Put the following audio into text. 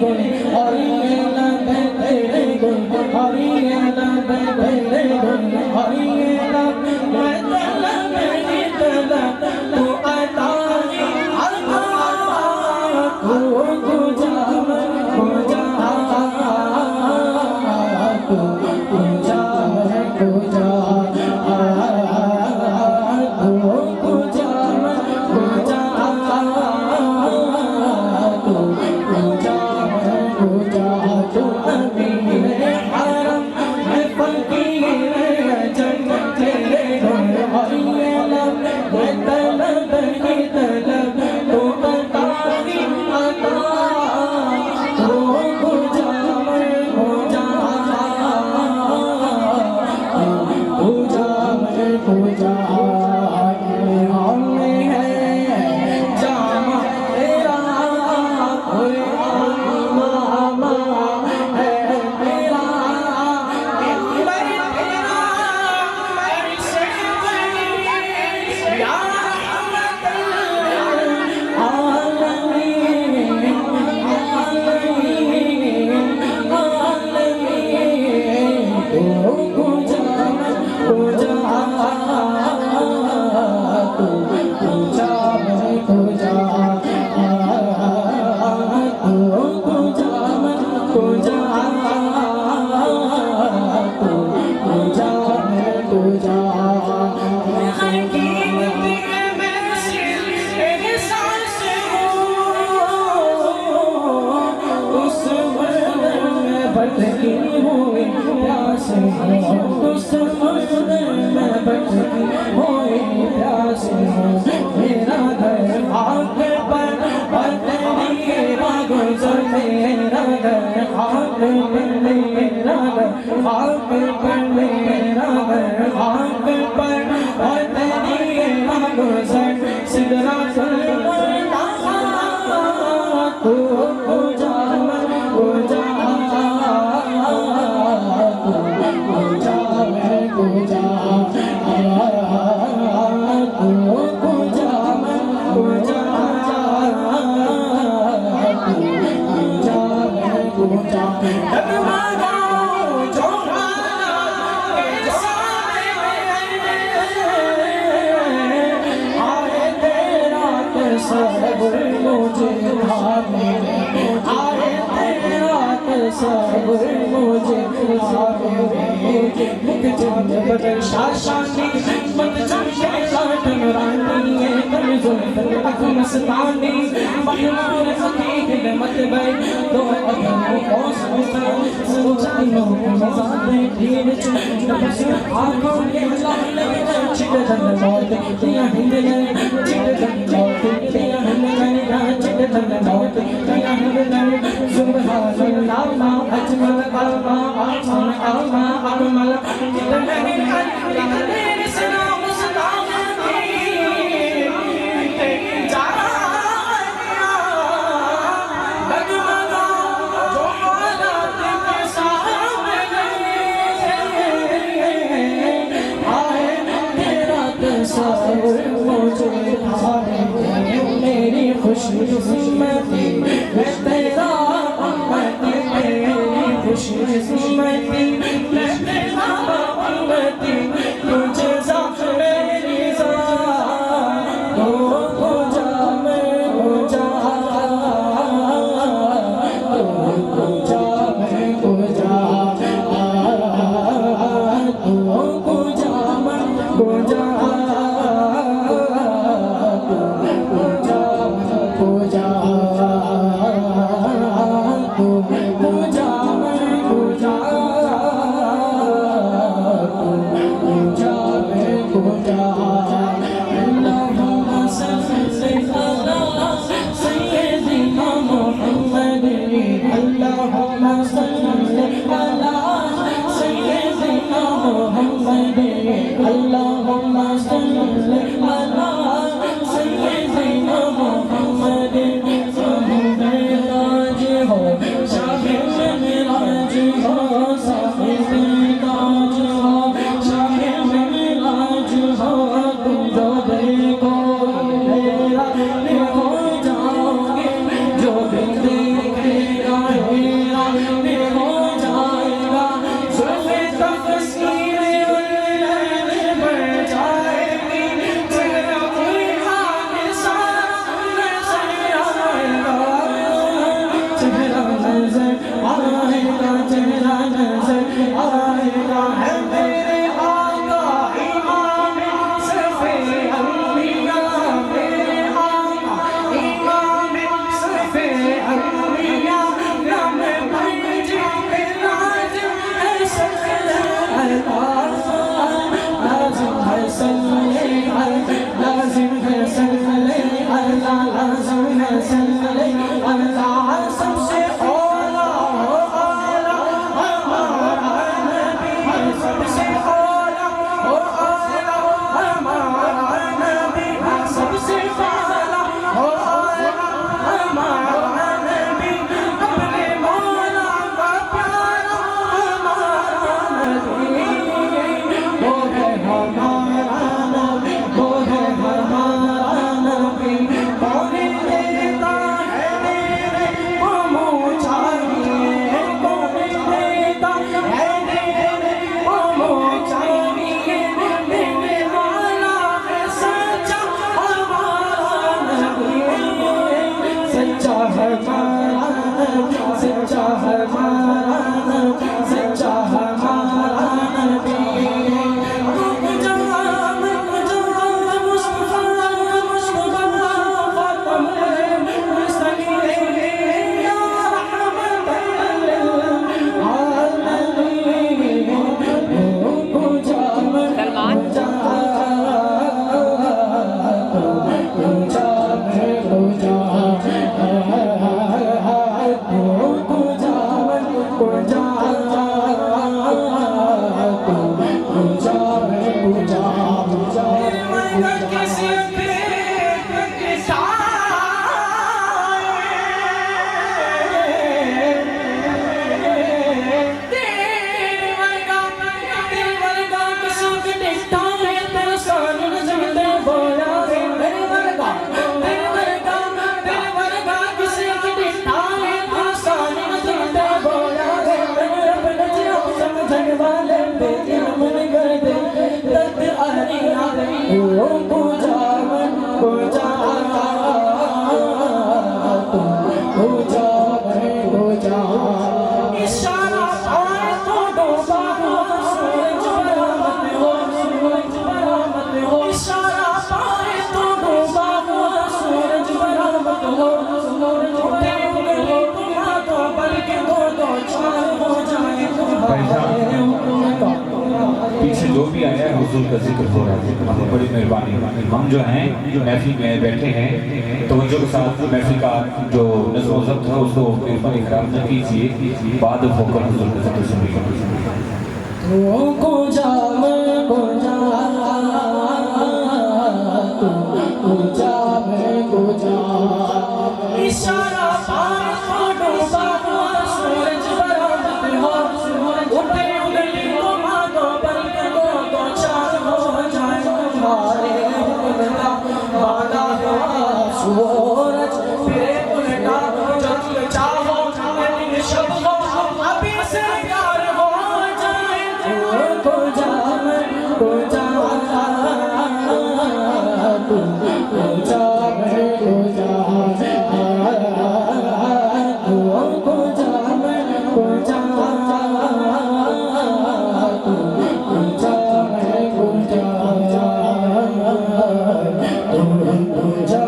गुण हरि नाम तेरे गुण हरि नाम तेरे गुण हरि नाम मैं तलब नहीं तलब तू अता भटकी हुई प्यास हूँ उस समुद्र में भटकी हुई प्यास हूँ मेरा घर आग पर और तेरी गुजर मेरा घर आग पर मेरा घर आग पर मेरा घर आग पर और तेरी गुजर सिदरा सब मुझे भावे आए तेरा सब मुझे भावे मुख चंद बदल शाशानी मत चमके साटन रानी है कल जुल्फन तक मस्तानी महमान सखी मत भाई तो अदम को सोचनो मजाने धीर बस आंखों के लाल चिट धन मौत दिया हिंद ने चिट धन मौत दिया हिंद ने चिट धन मौत दिया हिंद ने सुभान अल्लाह अजमल अल्लाह आसान अल्लाह अकमल मेरी खुशकिस्मती मैं तेरा उम्मती मेरी खुशकिस्मती मैं तेरा उम्मती तुझे मेरी जान तो पूजा मैं पूजा तो पूजा मैं पूजा तो पूजा मैं पूजा पूजा से वाला हो हमारा नबी, अपने मौला का प्यारा हमारा नबी, वो है हमारा नबी, वो है हमारा नबी। कौन देता है मेरे को मुँह चाहिए, कौन देता है मेरे को मुँह चाहिए, मेरे वाला है सच्चा हमारा नबी, सच्चा हमारा नबी, सच्चा हमारा नबी, सच्चा हमारा नबी। पीछे जो भी आया है हुजूर का जिक्र हो रहा है, बहुत बड़ी मेहरबानी। हम जो हैं महफिल में बैठे हैं, तवज्जो के साथ महफिल का जो नज़्म व ज़ब्त है उसको मेहरबानी खराब न कीजिए, बाद होकर हुजूर का जिक्र सुनिएगा। इशारा पाए तो डूबा हुआ सूरज बरामद हो, उठे उगली को मानो बल्कि दो चार हो जाए, हमारे हुक्म का वादा हुआ सूरज फिरे उल्टा, जब चाहो दिन शब हो अभी से प्यार हो जाए। को जा को जा जा